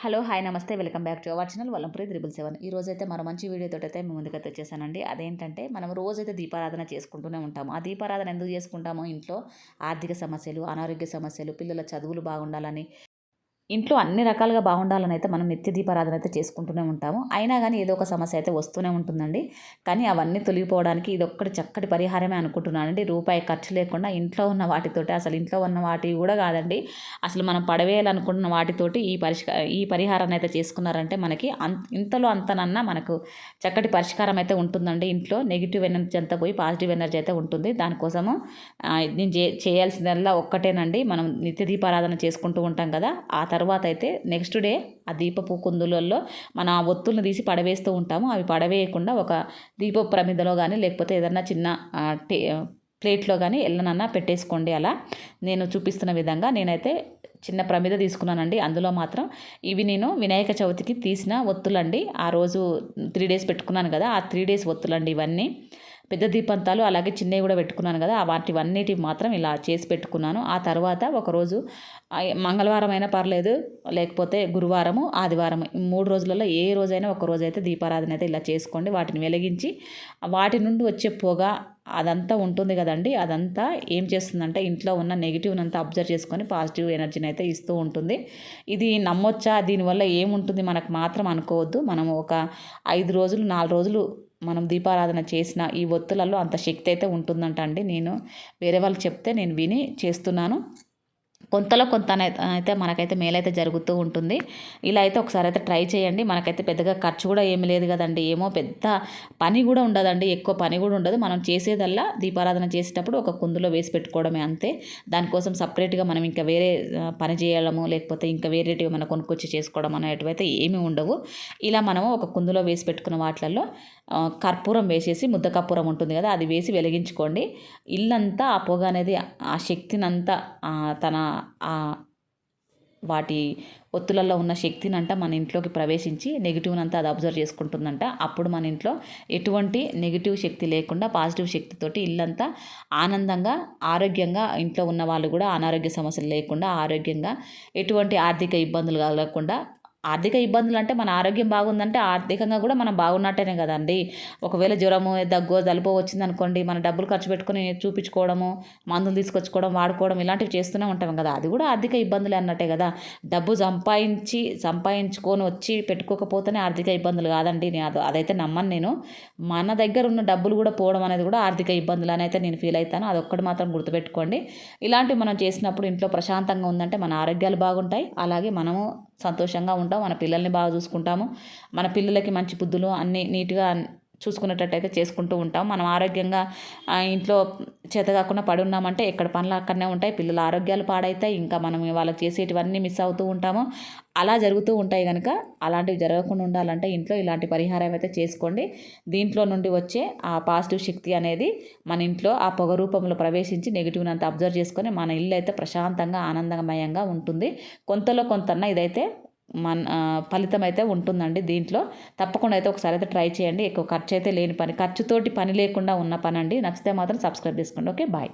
Hello hi నమస్తే welcome back to our channel Vallampuri 777. ఈ రోజైతే మరో మంచి వీడియోతో అయితే మీ ముందుకైతే వచ్చేసానండి. అదేంటంటే మనం రోజైతే దీపారాధన చేసుకుంటూనే ఉంటాము. ఆ దీపారాధన ఎందుకు చేసుకుంటామో ఇంట్లో ఆర్థిక సమస్యలు, అనారోగ్య సమస్యలు, పిల్లల చదువులు బాగుండాలని, ఇంట్లో అన్ని రకాలుగా బాగుండాలని అయితే మనం నిత్య దీపారాధన అయితే చేసుకుంటూనే ఉంటాము. అయినా కానీ ఏదో ఒక సమస్య అయితే వస్తూనే ఉంటుందండి. కానీ అవన్నీ తొలగిపోవడానికి ఇదొక్కటి చక్కటి పరిహారమే అనుకుంటున్నానండి. రూపాయి ఖర్చు లేకుండా ఇంట్లో ఉన్న వాటితోటి, అసలు ఇంట్లో ఉన్న వాటివి కూడా కాదండి, అసలు మనం పడవేయాలనుకుంటున్న వాటితోటి ఈ పరిహారాన్ని అయితే చేసుకున్నారంటే మనకి ఇంతలో అంతనన్నా మనకు చక్కటి పరిష్కారం అయితే ఉంటుందండి. ఇంట్లో నెగిటివ్ ఎనర్జీ అంతా పోయి పాజిటివ్ ఎనర్జీ అయితే ఉంటుంది. దానికోసము నేను చేయాల్సిందల్లా ఒక్కటేనండి. మనం నిత్య దీపారాధన చేసుకుంటూ ఉంటాం కదా, ఆ తర్వాత అయితే నెక్స్ట్ డే ఆ దీపపు కుందులలో మన ఒత్తులను తీసి పడవేస్తూ ఉంటాము. అవి పడవేయకుండా ఒక దీప ప్రమిదలో కానీ లేకపోతే ఏదన్నా చిన్న ప్లేట్లో కానీ ఎల్లనన్నా పెట్టేసుకోండి. అలా నేను చూపిస్తున్న విధంగా నేనైతే చిన్న ప్రమిద తీసుకున్నానండి. అందులో మాత్రం ఇవి నేను వినాయక చవితికి తీసిన ఒత్తులండి. ఆ రోజు 3 days పెట్టుకున్నాను కదా, ఆ 3 days ఒత్తులండి ఇవన్నీ. పెద్ద దీపంతాలు అలాగే చిన్నవి కూడా పెట్టుకున్నాను కదా, వాటివన్నిటి మాత్రం ఇలా చేసి పెట్టుకున్నాను. ఆ తర్వాత ఒకరోజు మంగళవారం అయినా పర్లేదు, లేకపోతే గురువారము, ఆదివారం, 3 రోజులలో ఏ రోజైనా ఒక రోజైతే దీపారాధన అయితే ఇలా చేసుకోండి. వాటిని వెలిగించి వాటి నుండి వచ్చే పొగ అదంతా ఉంటుంది కదండి, అదంతా ఏం చేస్తుందంటే ఇంట్లో ఉన్న నెగిటివ్ని అంతా అబ్జర్వ్ చేసుకొని పాజిటివ్ ఎనర్జీని అయితే ఇస్తూ ఉంటుంది. ఇది నమ్మొచ్చా, దీనివల్ల ఏముంటుంది మనకు మాత్రం అనుకోవద్దు. మనము ఒక 5 రోజులు 4 రోజులు మనం దీపారాధన చేసిన ఈ ఒత్తులలో అంత శక్తి అయితే ఉంటుందంట అండి. నేను వేరే వాళ్ళు చెప్తే నేను విని చేస్తున్నాను. కొంతలో కొంత అయితే మనకైతే మేలైతే జరుగుతూ ఉంటుంది. ఇలా అయితే ఒకసారి అయితే ట్రై చేయండి. మనకైతే పెద్దగా ఖర్చు కూడా ఏమి లేదు కదండి, ఏమో పెద్ద పని కూడా ఉండదండి, ఎక్కువ పని కూడా ఉండదు. మనం చేసేదల్లా దీపారాధన చేసేటప్పుడు ఒక కుందులో వేసి పెట్టుకోవడమే అంతే. దానికోసం సపరేట్గా మనం ఇంకా వేరే పని చేయడము, లేకపోతే ఇంకా వేరేటివి మనం కొనుక్కొచ్చి చేసుకోవడం అనేటివైతే ఏమీ ఉండవు. ఇలా మనము ఒక కుందులో వేసి పెట్టుకున్న వాటిలలో కర్పూరం వేసేసి, ముద్ద కర్పూరం ఉంటుంది కదా, అది వేసి వెలిగించుకోండి. ఇల్లంతా ఆ పొగ అనేది ఆ శక్తినంతా తన వాటి ఒత్తులలో ఉన్న శక్తినంట మన ఇంట్లోకి ప్రవేశించి నెగిటివ్నంతా అది అబ్జర్వ్ చేసుకుంటుందంట. అప్పుడు మన ఇంట్లో ఎటువంటి నెగిటివ్ శక్తి లేకుండా పాజిటివ్ శక్తితోటి ఇల్లంతా ఆనందంగా, ఆరోగ్యంగా, ఇంట్లో ఉన్న వాళ్ళు కూడా అనారోగ్య సమస్యలు లేకుండా ఆరోగ్యంగా, ఎటువంటి ఆర్థిక ఇబ్బందులు కలగకుండా. ఆర్థిక ఇబ్బందులు అంటే మన ఆరోగ్యం బాగుందంటే ఆర్థికంగా కూడా మనం బాగున్నట్టేనే కదండి. ఒకవేళ జ్వరము, దగ్గు, జలుబు వచ్చిందనుకోండి, మన డబ్బులు ఖర్చు పెట్టుకొని చూపించుకోవడము, మందులు తీసుకొచ్చుకోవడం, వాడుకోవడం ఇలాంటివి చేస్తూనే ఉంటాం కదా, అది కూడా ఆర్థిక ఇబ్బందులే అన్నట్టే కదా. డబ్బు సంపాదించుకొని వచ్చి పెట్టుకోకపోతేనే ఆర్థిక ఇబ్బందులు కాదండి. అదైతే నమ్మను నేను. మన దగ్గర ఉన్న డబ్బులు కూడా పోవడం అనేది కూడా ఆర్థిక ఇబ్బందులు అని అయితే నేను ఫీల్ అవుతాను. అదొక్కటి మాత్రం గుర్తుపెట్టుకోండి. ఇలాంటివి మనం చేసినప్పుడు ఇంట్లో ప్రశాంతంగా ఉందంటే మన ఆరోగ్యాలు బాగుంటాయి, అలాగే మనము సంతోషంగా ఉంటాం, మన పిల్లల్ని బాగా చూసుకుంటాము, మన పిల్లలకి మంచి బుద్ధులు అన్నీ నీట్గా చూసుకునేటట్టయితే చేసుకుంటూ ఉంటాం. మనం ఆరోగ్యంగా ఇంట్లో చేత కాకుండా పడి ఉన్నామంటే ఎక్కడ పనులు అక్కడనే ఉంటాయి, పిల్లల ఆరోగ్యాలు పాడవుతాయి, ఇంకా మనం వాళ్ళకి చేసేటివన్నీ మిస్ అవుతూ ఉంటాము. అలా జరుగుతూ ఉంటాయి కనుక అలాంటివి జరగకుండా ఉండాలంటే ఇంట్లో ఇలాంటి పరిహారం అయితే చేసుకోండి. దీంట్లో నుండి వచ్చే ఆ పాజిటివ్ శక్తి అనేది మన ఇంట్లో ఆ పొగ రూపంలో ప్రవేశించి నెగిటివ్ని అంతా అబ్జర్వ్ చేసుకొని మన ఇల్లు అయితే ప్రశాంతంగా ఆనందమయంగా ఉంటుంది. కొంతలో కొంతన్నా ఇదైతే ఫలితం అయితే ఉంటుందండి. దీంట్లో తప్పకుండా అయితే ఒకసారి అయితే ట్రై చేయండి. ఎక్కువ ఖర్చు అయితే లేని పని, ఖర్చుతోటి పని లేకుండా ఉన్న పని అండి. నచ్చితే మాత్రం సబ్స్క్రైబ్ చేసుకోండి. Okay, bye.